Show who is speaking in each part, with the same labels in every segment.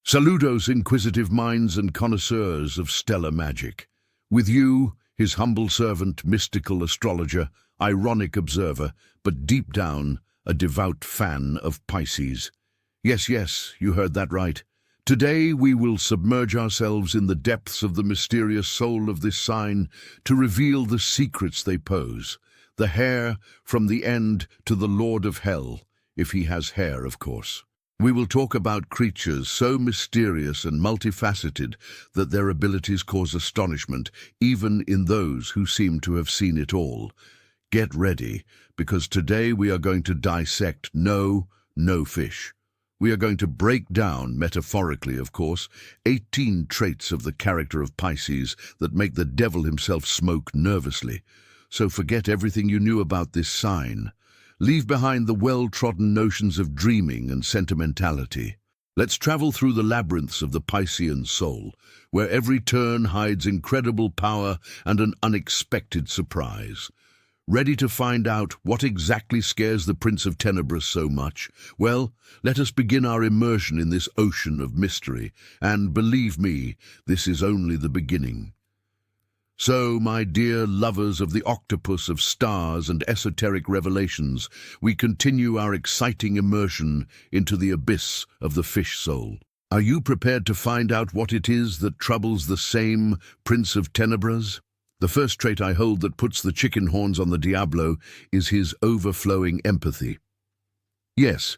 Speaker 1: Saludos, inquisitive minds and connoisseurs of stellar magic. With you, his humble servant, mystical astrologer, ironic observer, but deep down, a devout fan of Pisces. Yes, you heard that right. Today we will submerge ourselves in the depths of the mysterious soul of this sign to reveal the secrets they pose. The hair from the end to the Lord of Hell, if he has hair, of course. We will talk about creatures so mysterious and multifaceted that their abilities cause astonishment, even in those who seem to have seen it all. Get ready, because today we are going to dissect no fish. We are going to break down, metaphorically of course, 18 traits of the character of Pisces that make the devil himself smoke nervously. So forget everything you knew about this sign. Leave behind the well-trodden notions of dreaming and sentimentality. Let's travel through the labyrinths of the Piscean soul, where every turn hides incredible power and an unexpected surprise. Ready to find out what exactly scares the Prince of Tenebris so much? Well, let us begin our immersion in this ocean of mystery, and believe me, this is only the beginning. So, my dear lovers of the octopus of stars and esoteric revelations, we continue our exciting immersion into the abyss of the fish soul. Are you prepared to find out what it is that troubles the same Prince of Tenebris? The first trait I hold that puts the chicken horns on the Diablo is his overflowing empathy. Yes,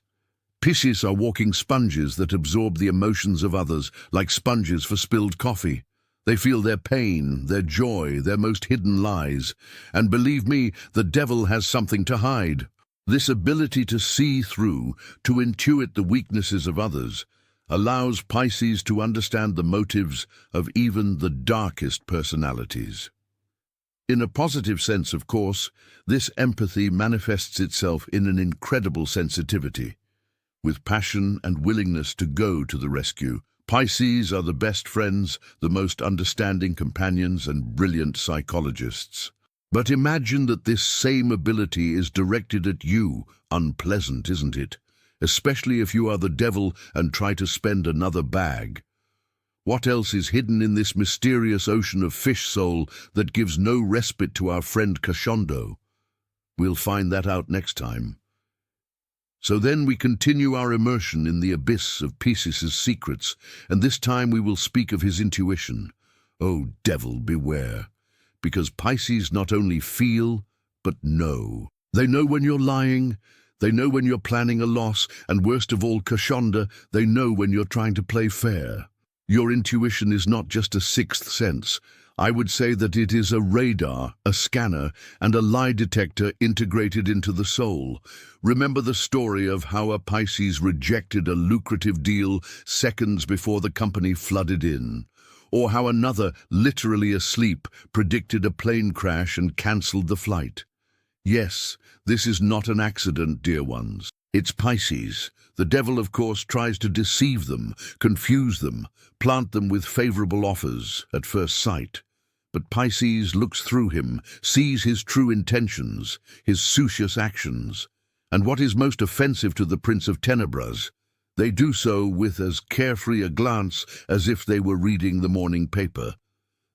Speaker 1: Pisces are walking sponges that absorb the emotions of others like sponges for spilled coffee. They feel their pain, their joy, their most hidden lies. And believe me, the devil has something to hide. This ability to see through, to intuit the weaknesses of others, allows Pisces to understand the motives of even the darkest personalities. In a positive sense, of course, this empathy manifests itself in an incredible sensitivity. With passion and willingness to go to the rescue, Pisces are the best friends, the most understanding companions, and brilliant psychologists. But imagine that this same ability is directed at you. Unpleasant, isn't it? Especially if you are the devil and try to spend another bag. What else is hidden in this mysterious ocean of fish soul that gives no respite to our friend Crescendo? We'll find that out next time. So then we continue our immersion in the abyss of Pisces' secrets, and this time we will speak of his intuition. Oh, devil, beware. Because Pisces not only feel, but know. They know when you're lying, they know when you're planning a loss, and worst of all, Crescendo, they know when you're trying to play fair. Your intuition is not just a sixth sense. I would say that it is a radar, a scanner, and a lie detector integrated into the soul. Remember the story of how a Pisces rejected a lucrative deal seconds before the company flooded in, or how another, literally asleep, predicted a plane crash and cancelled the flight. Yes, this is not an accident, dear ones. It's Pisces. The devil, of course, tries to deceive them, confuse them, plant them with favorable offers at first sight. But Pisces looks through him, sees his true intentions, his suspicious actions. And what is most offensive to the Prince of Tenebris, they do so with as carefree a glance as if they were reading the morning paper.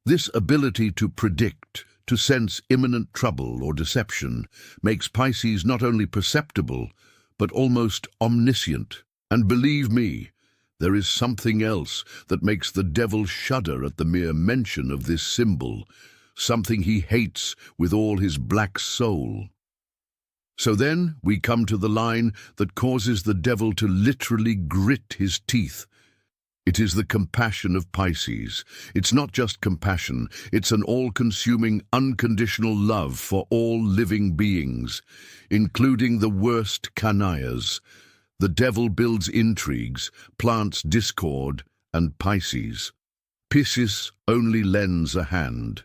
Speaker 1: This ability to predict, to sense imminent trouble or deception, makes Pisces not only perceptible, but almost omniscient. And believe me, there is something else that makes the devil shudder at the mere mention of this symbol, something he hates with all his black soul. So then we come to the line that causes the devil to literally grit his teeth. It is the compassion of Pisces. It's not just compassion, it's an all-consuming, unconditional love for all living beings, including the worst canailles. The devil builds intrigues, plants discord, and Pisces only lends a hand.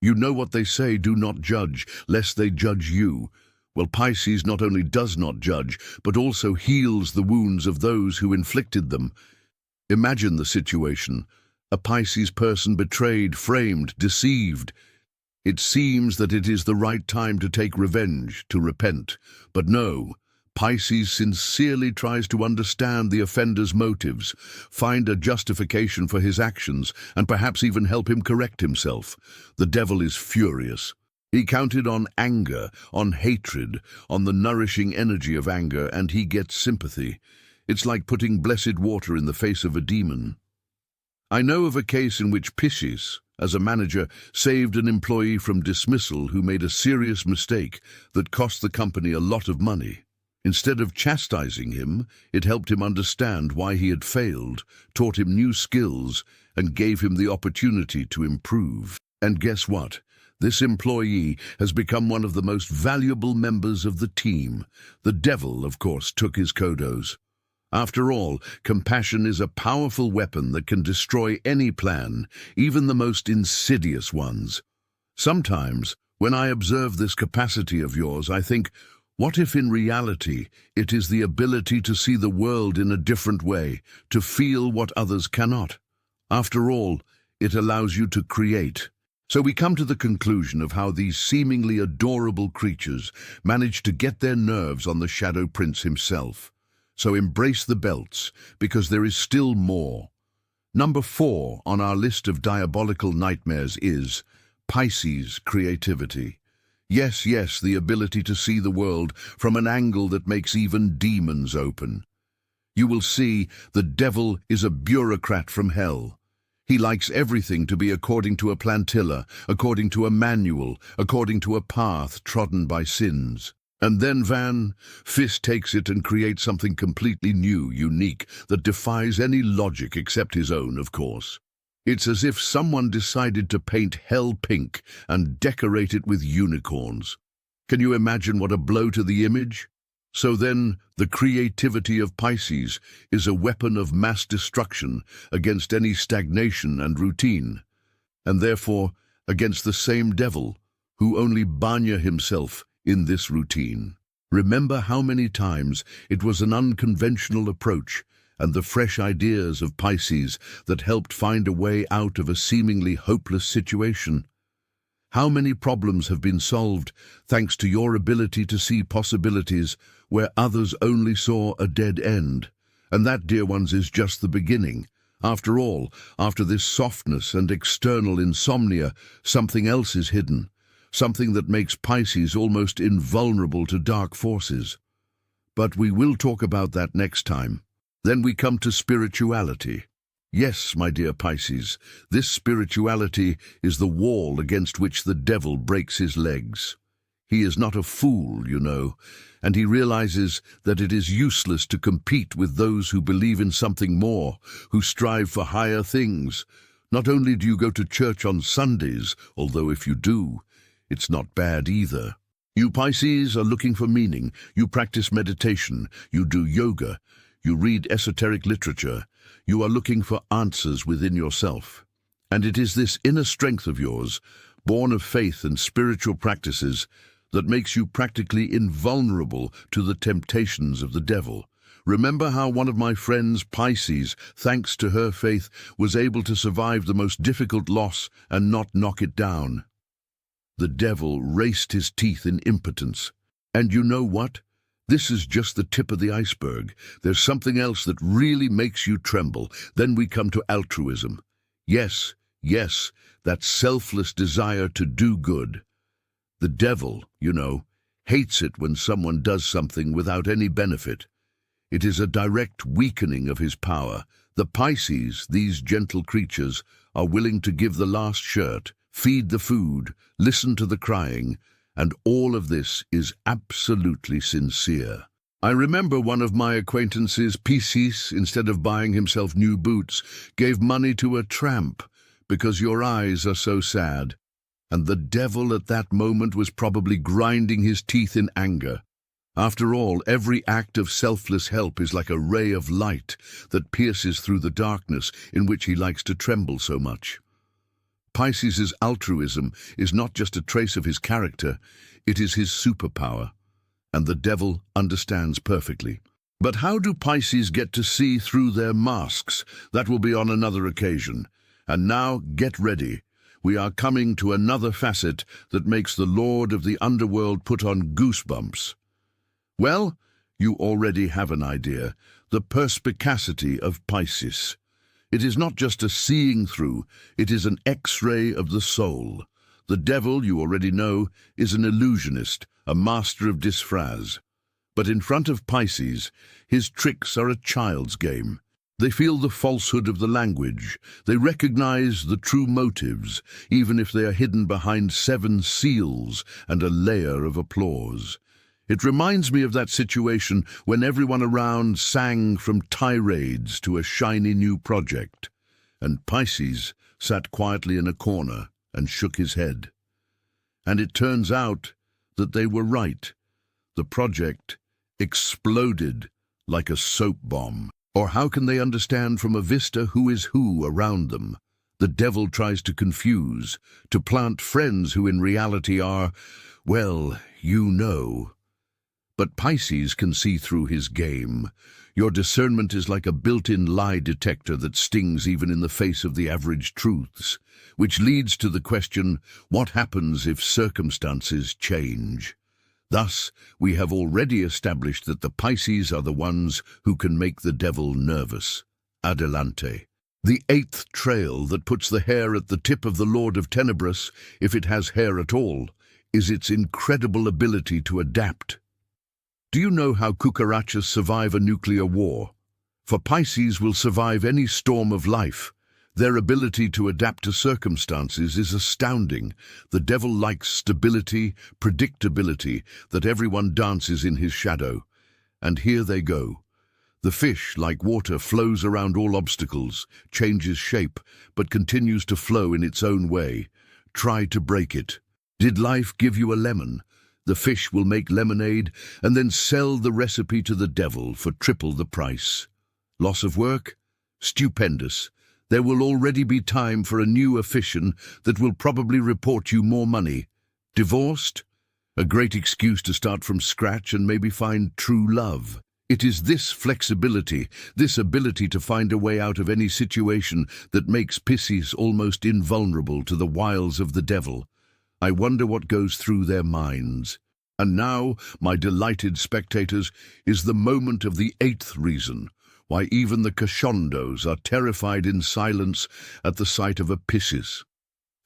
Speaker 1: You know what they say, do not judge, lest they judge you. Well, Pisces not only does not judge, but also heals the wounds of those who inflicted them. Imagine the situation. A Pisces person betrayed, framed, deceived. It seems that it is the right time to take revenge, to repent. But no, Pisces sincerely tries to understand the offender's motives, find a justification for his actions, and perhaps even help him correct himself. The devil is furious. He counted on anger, on hatred, on the nourishing energy of anger, and he gets sympathy. It's like putting blessed water in the face of a demon. I know of a case in which Pisces, as a manager, saved an employee from dismissal who made a serious mistake that cost the company a lot of money. Instead of chastising him, it helped him understand why he had failed, taught him new skills, and gave him the opportunity to improve. And guess what? This employee has become one of the most valuable members of the team. The devil, of course, took his kudos. After all, compassion is a powerful weapon that can destroy any plan, even the most insidious ones. Sometimes, when I observe this capacity of yours, I think, what if in reality it is the ability to see the world in a different way, to feel what others cannot? After all, it allows you to create. So we come to the conclusion of how these seemingly adorable creatures manage to get their nerves on the Shadow Prince himself. So embrace the belts, because there is still more. Number 4 on our list of diabolical nightmares is Pisces creativity. Yes, the ability to see the world from an angle that makes even demons open. You will see the devil is a bureaucrat from hell. He likes everything to be according to a plantilla, according to a manual, according to a path trodden by sins. And then Van Fist takes it and creates something completely new, unique, that defies any logic except his own, of course. It's as if someone decided to paint hell pink and decorate it with unicorns. Can you imagine what a blow to the image? So then, the creativity of Pisces is a weapon of mass destruction against any stagnation and routine, and therefore against the same devil who only banya himself in this routine. Remember how many times it was an unconventional approach and the fresh ideas of Pisces that helped find a way out of a seemingly hopeless situation. How many problems have been solved thanks to your ability to see possibilities where others only saw a dead end? And that, dear ones, is just the beginning. After all, after this softness and external insomnia, something else is hidden, something that makes Pisces almost invulnerable to dark forces. But we will talk about that next time. Then we come to spirituality. Yes, my dear Pisces, this spirituality is the wall against which the devil breaks his legs. He is not a fool, you know, and he realizes that it is useless to compete with those who believe in something more, who strive for higher things. Not only do you go to church on Sundays, although if you do, it's not bad either. You Pisces are looking for meaning. You practice meditation. You do yoga. You read esoteric literature. You are looking for answers within yourself. And it is this inner strength of yours, born of faith and spiritual practices, that makes you practically invulnerable to the temptations of the devil. Remember how one of my friends, Pisces, thanks to her faith, was able to survive the most difficult loss and not knock it down. The devil raced his teeth in impotence. And you know what? This is just the tip of the iceberg. There's something else that really makes you tremble. Then we come to altruism. Yes, that selfless desire to do good. The devil, you know, hates it when someone does something without any benefit. It is a direct weakening of his power. The Pisces, these gentle creatures, are willing to give the last shirt, feed the food, listen to the crying, and all of this is absolutely sincere. I remember one of my acquaintances, Pisces, instead of buying himself new boots, gave money to a tramp, because your eyes are so sad. And the devil at that moment was probably grinding his teeth in anger. After all, every act of selfless help is like a ray of light that pierces through the darkness in which he likes to tremble so much. Pisces' altruism is not just a trace of his character, it is his superpower, and the devil understands perfectly. But how do Pisces get to see through their masks? That will be on another occasion. And now, get ready. We are coming to another facet that makes the Lord of the Underworld put on goosebumps. Well, You already have an idea. The perspicacity of Pisces. It is not just a seeing through, it is an X-ray of the soul. The devil, you already know, is an illusionist, a master of disarms. But in front of Pisces, his tricks are a child's game. They feel the falsehood of the language. They recognize the true motives, even if they are hidden behind 7 seals and a layer of applause. It reminds me of that situation when everyone around sang from tirades to a shiny new project, and Pisces sat quietly in a corner and shook his head. And it turns out that they were right. The project exploded like a soap bomb. Or how can they understand from a vista who is who around them? The devil tries to confuse, to plant friends who in reality are, well, you know. But Pisces can see through his game. Your discernment is like a built-in lie detector that stings even in the face of the average truths, which leads to the question, what happens if circumstances change? Thus, we have already established that the Pisces are the ones who can make the devil nervous. Adelante. The 8th trail that puts the hair at the tip of the Lord of Tenebris, if it has hair at all, is its incredible ability to adapt. Do you know how cucarachas survive a nuclear war? For Pisces will survive any storm of life. Their ability to adapt to circumstances is astounding. The devil likes stability, predictability, that everyone dances in his shadow. And here they go. The fish, like water, flows around all obstacles, changes shape, but continues to flow in its own way. Try to break it. Did life give you a lemon? The fish will make lemonade and then sell the recipe to the devil for triple the price. Loss of work? Stupendous. There will already be time for a new offician that will probably report you more money. Divorced? A great excuse to start from scratch and maybe find true love. It is this flexibility, this ability to find a way out of any situation that makes Pisces almost invulnerable to the wiles of the devil. I wonder what goes through their minds. And now, my delighted spectators, is the moment of the 8th reason why even the cachondos are terrified in silence at the sight of a Pisces.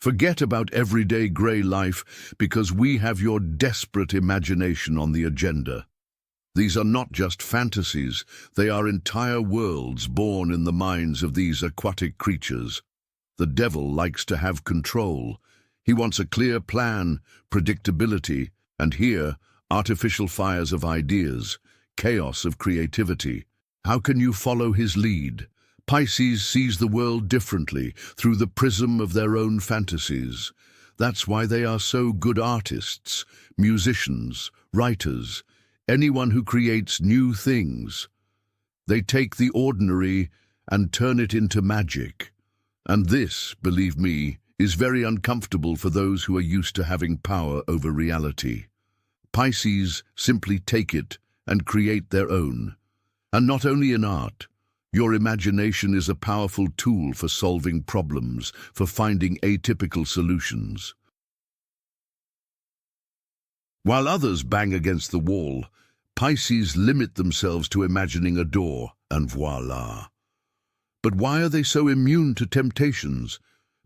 Speaker 1: Forget about everyday grey life because we have your desperate imagination on the agenda. These are not just fantasies, they are entire worlds born in the minds of these aquatic creatures. The devil likes to have control. He wants a clear plan, predictability, and here, artificial fires of ideas, chaos of creativity. How can you follow his lead? Pisces sees the world differently, through the prism of their own fantasies. That's why they are so good artists, musicians, writers, anyone who creates new things. They take the ordinary and turn it into magic. And this, believe me, is very uncomfortable for those who are used to having power over reality. Pisces simply take it and create their own. And not only in art, your imagination is a powerful tool for solving problems, for finding atypical solutions. While others bang against the wall, Pisces limit themselves to imagining a door, and voila. But why are they so immune to temptations?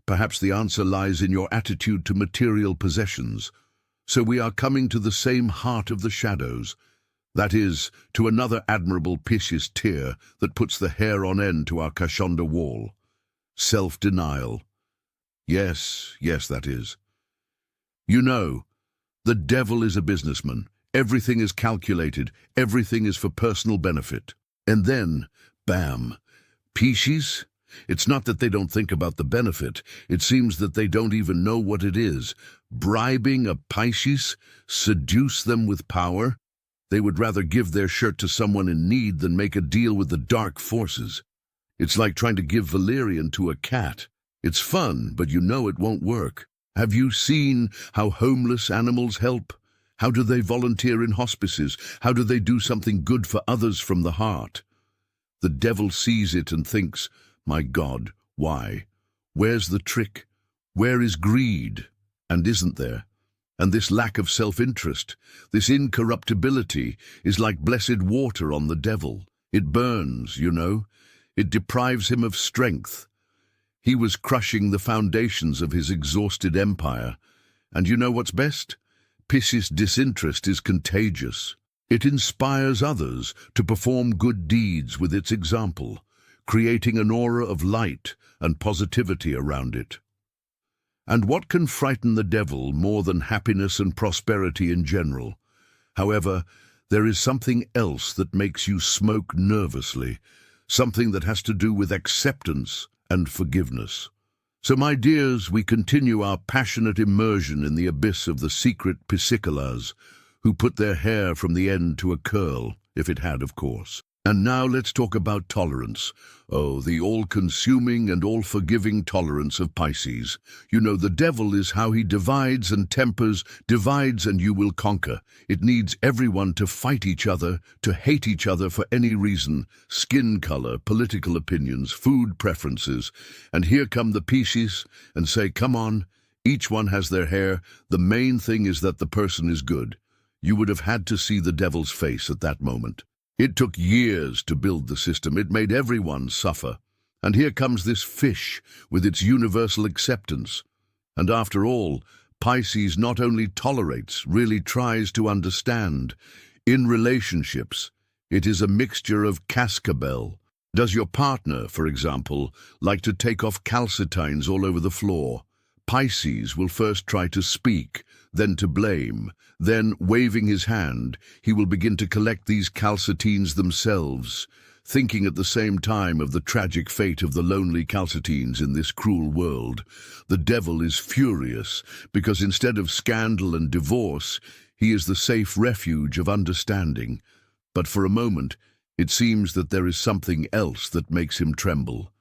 Speaker 1: Perhaps the answer lies in your attitude to material possessions. So we are coming to the same heart of the shadows. That is, to another admirable Pisces tier that puts the hair on end to our Cachonda wall. Self-denial. Yes, that is. You know, the devil is a businessman. Everything is calculated. Everything is for personal benefit. And then, bam, Pisces? It's not that they don't think about the benefit. It seems that they don't even know what it is. Bribing a Pisces? Seduce them with power? They would rather give their shirt to someone in need than make a deal with the dark forces. It's like trying to give valerian to a cat. It's fun, but you know it won't work. Have you seen how homeless animals help? How do they volunteer in hospices? How do they do something good for others from the heart? The devil sees it and thinks, my God, why? Where's the trick? Where is greed? And isn't there? And this lack of self-interest, this incorruptibility, is like blessed water on the devil. It burns, you know. It deprives him of strength. He was crushing the foundations of his exhausted empire. And you know what's best? Pisces' disinterest is contagious. It inspires others to perform good deeds with its example, creating an aura of light and positivity around it. And what can frighten the devil more than happiness and prosperity in general? However, there is something else that makes you smoke nervously, something that has to do with acceptance and forgiveness. So, my dears, we continue our passionate immersion in the abyss of the secret Piscean, who put their hair from the end to a curl, if it had, of course. And now let's talk about tolerance. Oh, the all-consuming and all-forgiving tolerance of Pisces. You know, the devil is how he divides and tempers, divides and you will conquer. It needs everyone to fight each other, to hate each other for any reason. Skin color, political opinions, food preferences. And here come the Pisces and say, come on, each one has their hair. The main thing is that the person is good. You would have had to see the devil's face at that moment. It took years to build the system. It made everyone suffer. And here comes this fish with its universal acceptance. And after all, Pisces not only tolerates, really tries to understand. In relationships, it is a mixture of cascabel. Does your partner, for example, like to take off calcitines all over the floor? Pisces will first try to speak, then to blame. Then, waving his hand, he will begin to collect these calcitines themselves, thinking at the same time of the tragic fate of the lonely calcitines in this cruel world. The devil is furious, because instead of scandal and divorce, he is the safe refuge of understanding. But for a moment, it seems that there is something else that makes him tremble.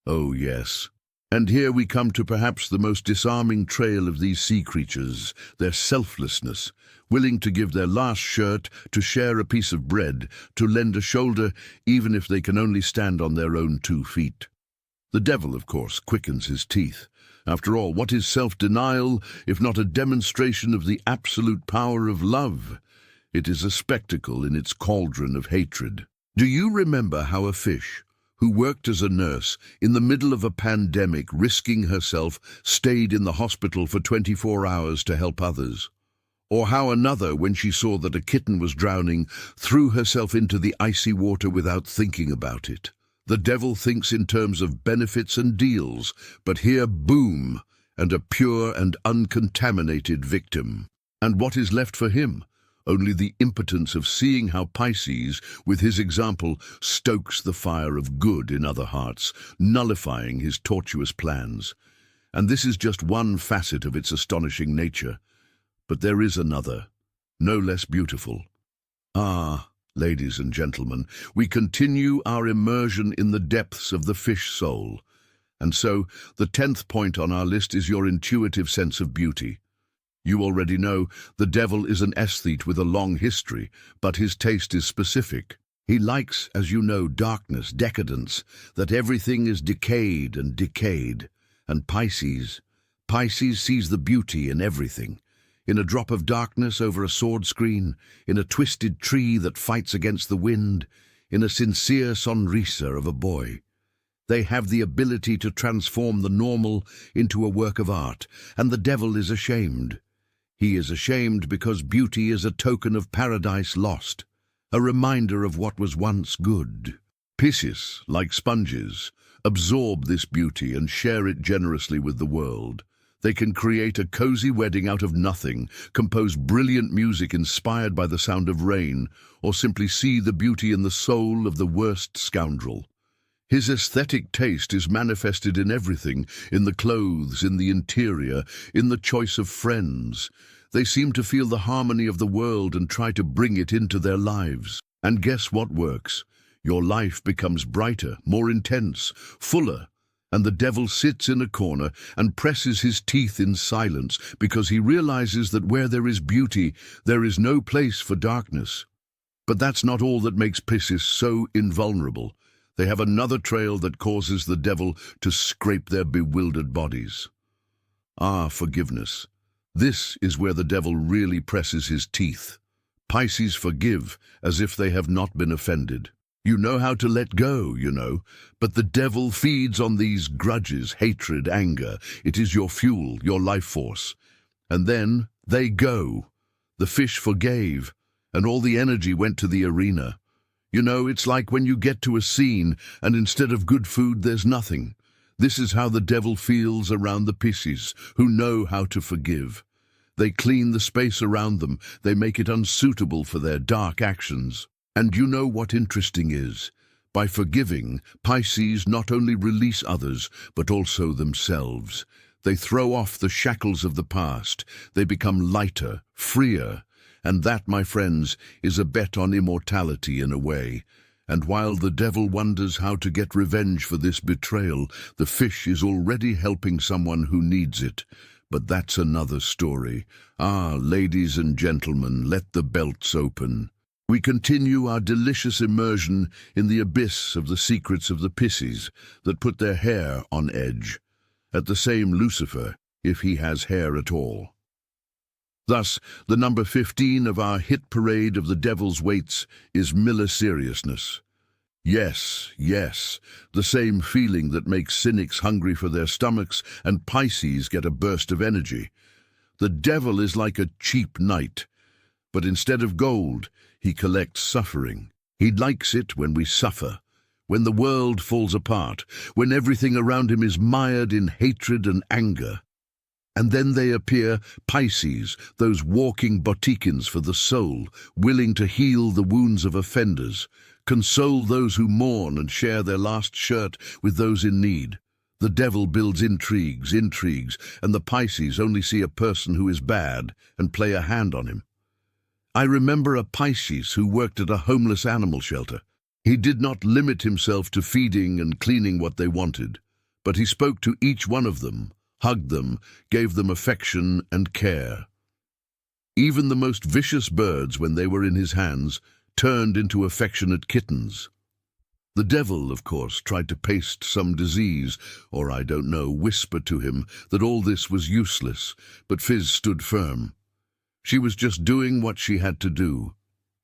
Speaker 1: Oh, yes. And here we come to perhaps the most disarming trail of these sea creatures, their selflessness, willing to give their last shirt, to share a piece of bread, to lend a shoulder, even if they can only stand on their own 2 feet. The devil, of course, quickens his teeth. After all, what is self-denial, if not a demonstration of the absolute power of love? It is a spectacle in its cauldron of hatred. Do you remember how a fish, who worked as a nurse in the middle of a pandemic, risking herself, stayed in the hospital for 24 hours to help others? Or how another, when she saw that a kitten was drowning, threw herself into the icy water without thinking about it? The devil thinks in terms of benefits and deals, but here, boom, and a pure and uncontaminated victim. And what is left for him? Only the impotence of seeing how Pisces, with his example, stokes the fire of good in other hearts, nullifying his tortuous plans. And this is just one facet of its astonishing nature. But there is another, no less beautiful. Ah, ladies and gentlemen, we continue our immersion in the depths of the fish soul. And so, the 10th point on our list is your intuitive sense of beauty. You already know the devil is an aesthete with a long history, but his taste is specific. He likes, as you know, darkness, decadence, that everything is decayed and decayed. And Pisces sees the beauty in everything. In a drop of darkness over a sword screen, in a twisted tree that fights against the wind, in a sincere sonrisa of a boy. They have the ability to transform the normal into a work of art, and the devil is ashamed. He is ashamed because beauty is a token of paradise lost, a reminder of what was once good. Pisces, like sponges, absorb this beauty and share it generously with the world. They can create a cozy wedding out of nothing, compose brilliant music inspired by the sound of rain, or simply see the beauty in the soul of the worst scoundrel. His aesthetic taste is manifested in everything, in the clothes, in the interior, in the choice of friends. They seem to feel the harmony of the world and try to bring it into their lives. And guess what works? Your life becomes brighter, more intense, fuller, and the devil sits in a corner and presses his teeth in silence because he realizes that where there is beauty, there is no place for darkness. But that's not all that makes Pisces so invulnerable. They have another trail that causes the devil to scrape their bewildered bodies. Ah, forgiveness. This is where the devil really presses his teeth. Pisces forgive as if they have not been offended. You know how to let go, but the devil feeds on these grudges, hatred, anger. It is your fuel, your life force. And then they go. The fish forgave, and all the energy went to the arena. It's like when you get to a scene, and instead of good food, there's nothing. This is how the devil feels around the Pisces, who know how to forgive. They clean the space around them. They make it unsuitable for their dark actions. And you know what interesting is? By forgiving, Pisces not only release others, but also themselves. They throw off the shackles of the past. They become lighter, freer. And that, my friends, is a bet on immortality in a way. And while the devil wonders how to get revenge for this betrayal, the fish is already helping someone who needs it. But that's another story. Ladies and gentlemen, let the belts open. We continue our delicious immersion in the abyss of the secrets of the Pisces that put their hair on edge. At the same Lucifer, if he has hair at all. Thus, the number 15 of our hit parade of the devil's weights is seriousness. Yes, the same feeling that makes cynics hungry for their stomachs and Pisces get a burst of energy. The devil is like a cheap knight, but instead of gold, he collects suffering. He likes it when we suffer, when the world falls apart, when everything around him is mired in hatred and anger. And then they appear, Pisces, those walking botiquins for the soul, willing to heal the wounds of offenders, console those who mourn and share their last shirt with those in need. The devil builds intrigues, and the Pisces only see a person who is bad and play a hand on him. I remember a Pisces who worked at a homeless animal shelter. He did not limit himself to feeding and cleaning what they wanted, but he spoke to each one of them, hugged them, gave them affection and care. Even the most vicious birds, when they were in his hands, turned into affectionate kittens. The devil, of course, tried to paste some disease, or whisper to him that all this was useless, but Fizz stood firm. She was just doing what she had to do,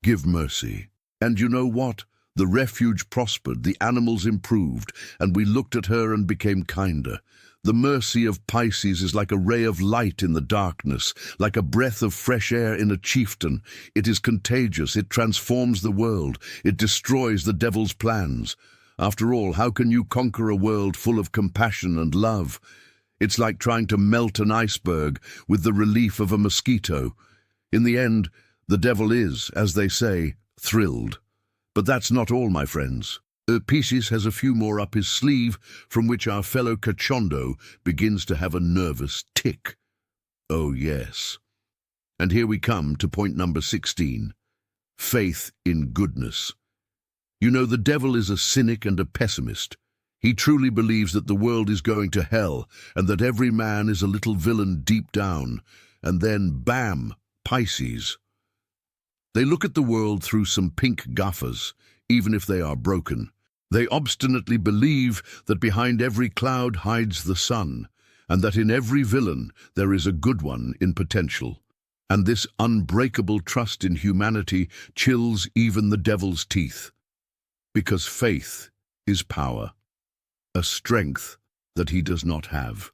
Speaker 1: give mercy. And you know what? The refuge prospered, the animals improved, and we looked at her and became kinder. The mercy of Pisces is like a ray of light in the darkness, like a breath of fresh air in a chieftain. It is contagious, it transforms the world, it destroys the devil's plans. After all, how can you conquer a world full of compassion and love? It's like trying to melt an iceberg with the relief of a mosquito. In the end, the devil is, as they say, thrilled. But that's not all, my friends. Pisces has a few more up his sleeve, from which our fellow Cachondo begins to have a nervous tick. Oh yes. And here we come to point number 16. Faith in goodness. The devil is a cynic and a pessimist. He truly believes that the world is going to hell, and that every man is a little villain deep down. And then, bam, Pisces. They look at the world through some pink gaffers, even if they are broken. They obstinately believe that behind every cloud hides the sun, and that in every villain there is a good one in potential. And this unbreakable trust in humanity chills even the devil's teeth. Because faith is power, a strength that he does not have.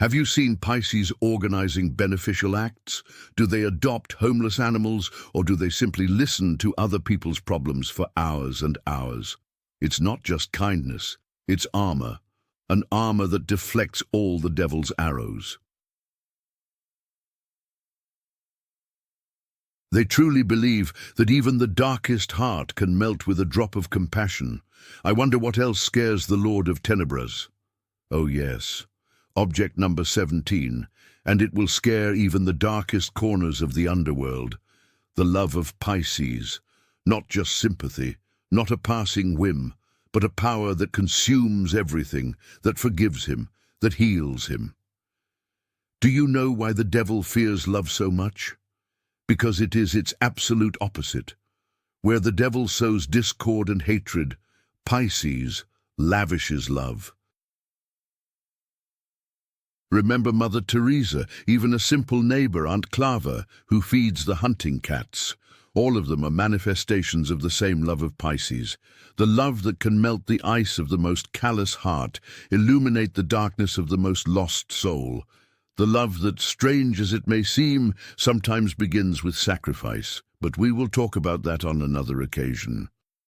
Speaker 1: Have you seen Pisces organizing beneficial acts? Do they adopt homeless animals, or do they simply listen to other people's problems for hours and hours? It's not just kindness, it's armor, an armor that deflects all the devil's arrows. They truly believe that even the darkest heart can melt with a drop of compassion. I wonder what else scares the Lord of Tenebras. Oh yes, object number 17, and it will scare even the darkest corners of the underworld. The love of Pisces, not just sympathy, not a passing whim, but a power that consumes everything, that forgives him, that heals him. Do you know why the devil fears love so much? Because it is its absolute opposite. Where the devil sows discord and hatred, Pisces lavishes love. Remember Mother Teresa, even a simple neighbor, Aunt Clava, who feeds the hunting cats. All of them are manifestations of the same love of Pisces, the love that can melt the ice of the most callous heart, illuminate the darkness of the most lost soul. The love that, strange as it may seem, sometimes begins with sacrifice, but we will talk about that on another occasion.